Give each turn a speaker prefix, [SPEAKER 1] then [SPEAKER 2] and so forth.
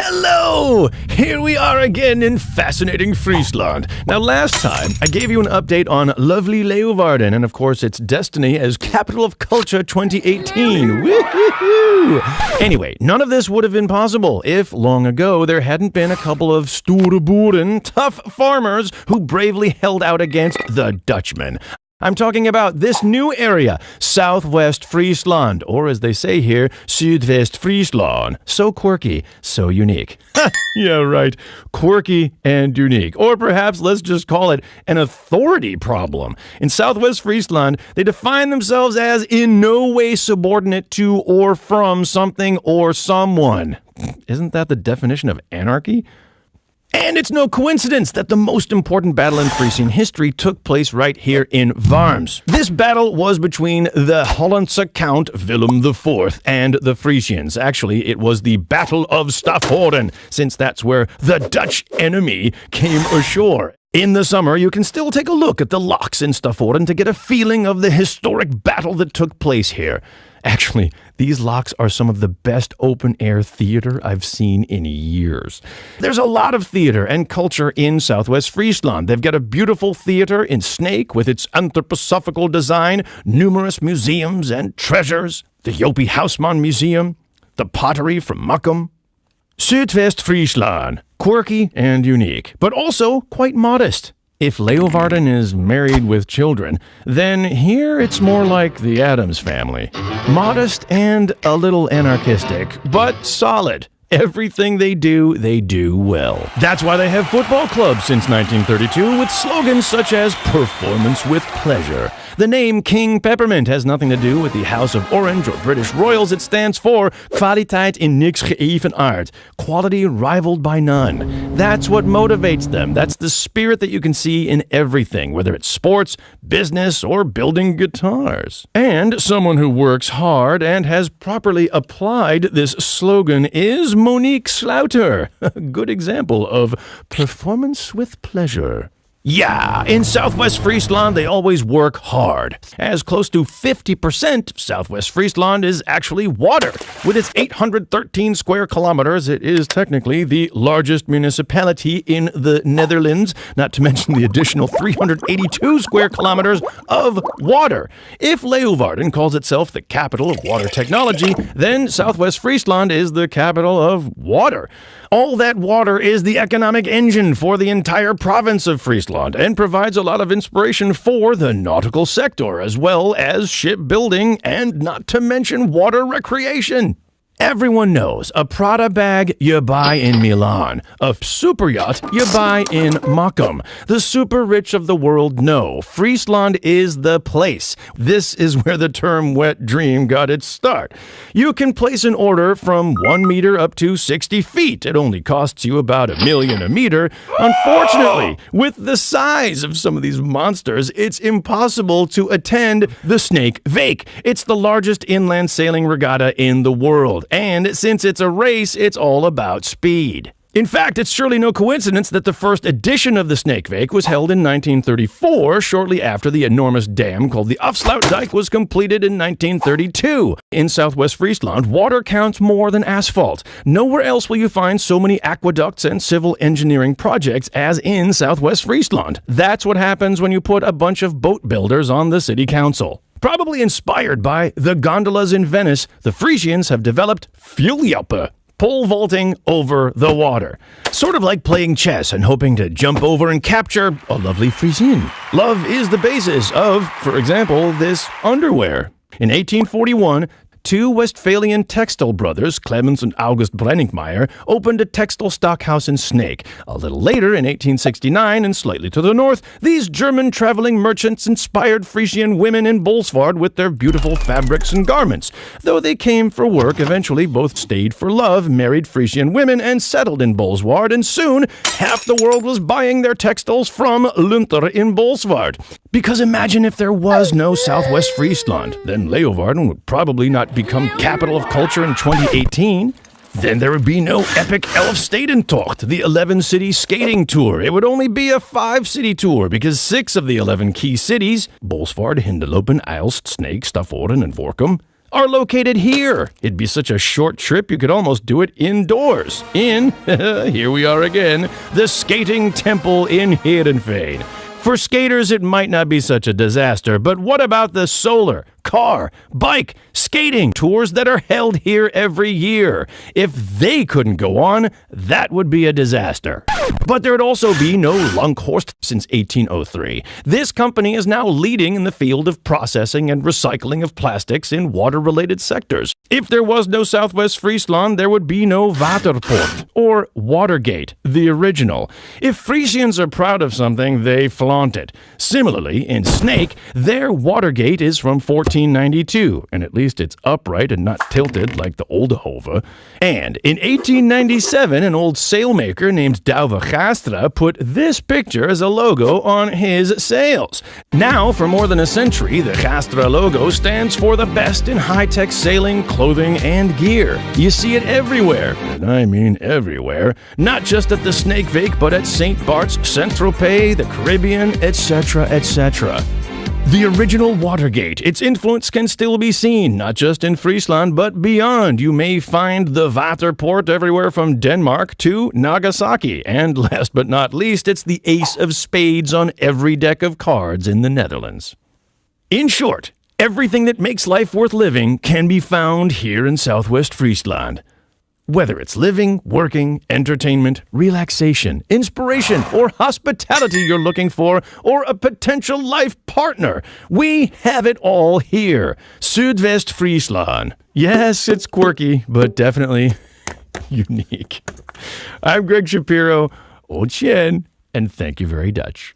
[SPEAKER 1] Hello! Here we are again in fascinating Friesland. Now, last time, I gave you an update on lovely Leeuwarden and, of course, its destiny as Capital of Culture 2018. Woohoo! Anyway, none of this would have been possible if, long ago, there hadn't been a couple of stoere boeren, tough farmers, who bravely held out against the Dutchmen. I'm talking about this new area, Southwest Friesland, or as they say here, Zuidwest Friesland. So quirky, so unique. Yeah, right. Quirky and unique. Or perhaps let's just call it an authority problem. In Southwest Friesland, they define themselves as in no way subordinate to or from something or someone. Isn't that the definition of anarchy? And it's no coincidence that the most important battle in Frisian history took place right here in Worms. This battle was between the Hollandse Count Willem IV and the Frisians. Actually, it was the Battle of Stavoren, since that's where the Dutch enemy came ashore. In the summer, you can still take a look at the locks in Stavoren to get a feeling of the historic battle that took place here. Actually, these locks are some of the best open-air theater I've seen in years. There's a lot of theater and culture in Southwest Friesland. They've got a beautiful theater in Sneek with its anthroposophical design, numerous museums and treasures, the Jopie Huisman Museum, the pottery from Makkum. Zuidwest Friesland, quirky and unique, but also quite modest. If Leeuwarden is married with children, then here it's more like the Addams Family. Modest and a little anarchistic, but solid. Everything they do well. That's why they have football clubs since 1932 with slogans such as performance with pleasure. The name King Peppermint has nothing to do with the House of Orange or British Royals. It stands for Kwaliteit in niks geëvenaard, quality rivaled by none. That's what motivates them. That's the spirit that you can see in everything, whether it's sports, business, or building guitars. And someone who works hard and has properly applied this slogan is Monique Slaughter. A good example of performance with pleasure. Yeah, in Southwest Friesland, they always work hard. As close to 50% of Southwest Friesland is actually water. With its 813 square kilometers, it is technically the largest municipality in the Netherlands, not to mention the additional 382 square kilometers of water. If Leeuwarden calls itself the capital of water technology, then Southwest Friesland is the capital of water. All that water is the economic engine for the entire province of Friesland and provides a lot of inspiration for the nautical sector, as well as shipbuilding and not to mention water recreation. Everyone knows a Prada bag you buy in Milan, a super yacht you buy in Makkum. The super rich of the world know Friesland is the place. This is where the term wet dream got its start. You can place an order from 1 meter up to 60 feet. It only costs you about $1 million a meter. Unfortunately, with the size of some of these monsters, it's impossible to attend the Snake Week. It's the largest inland sailing regatta in the world. And since it's a race, it's all about speed. In fact, it's surely no coincidence that the first edition of the Snake Week was held in 1934, shortly after the enormous dam called the Afsluitdijk was completed in 1932. In Southwest Friesland, water counts more than asphalt. Nowhere else will you find so many aqueducts and civil engineering projects as in Southwest Friesland. That's what happens when you put a bunch of boat builders on the city council. Probably inspired by the gondolas in Venice, the Frisians have developed vuurlopen, pole vaulting over the water. Sort of like playing chess and hoping to jump over and capture a lovely Frisian. Love is the basis of, for example, this underwear. In 1841, two Westphalian textile brothers, Clemens and August Brenningmeier, opened a textile stockhouse in Sneek. A little later, in 1869, and slightly to the north, these German traveling merchants inspired Frisian women in Bolsward with their beautiful fabrics and garments. Though they came for work, eventually both stayed for love, married Frisian women, and settled in Bolsward, and soon half the world was buying their textiles from Lunter in Bolsward. Because imagine if there was no Southwest Friesland, then Leeuwarden would probably not become capital of culture in 2018. Then there would be no epic Elfstedentocht, the 11-city skating tour. It would only be a 5-city tour because 6 of the 11 key cities, Bolsward, Hindelopen, Aalst, Sneek, Stavoren, and Workum, are located here. It'd be such a short trip you could almost do it indoors. Here we are again, the Skating Temple in Heerenveen. For skaters, it might not be such a disaster, but what about the solar, car, bike, skating tours that are held here every year? If they couldn't go on, that would be a disaster. But there'd also be no Langhorst since 1803. This company is now leading in the field of processing and recycling of plastics in water-related sectors. If there was no Southwest Friesland, there would be no Waterpoort, or Watergate, the original. If Frisians are proud of something, they flaunt it. Similarly, in Sneek, their Watergate is from 1492, and at least it's upright and not tilted like the Oldehove. And in 1897, an old sailmaker named Douwe Gastra put this picture as a logo on his sails. Now, for more than a century, the Gastra logo stands for the best in high-tech sailing, clothing, and gear. You see it everywhere, and I mean everywhere. Not just at the Snakeveek, but at St. Bart's, Saint-Tropez, the Caribbean, etc., etc. The original Watergate, its influence can still be seen, not just in Friesland, but beyond. You may find the Waterpoort everywhere from Denmark to Nagasaki. And last but not least, it's the ace of spades on every deck of cards in the Netherlands. In short, everything that makes life worth living can be found here in Southwest Friesland. Whether it's living, working, entertainment, relaxation, inspiration, or hospitality you're looking for, or a potential life partner, we have it all here. Zuidwest Friesland. Yes, it's quirky, but definitely unique. I'm Greg Shapiro, Old Chen, and thank you very much.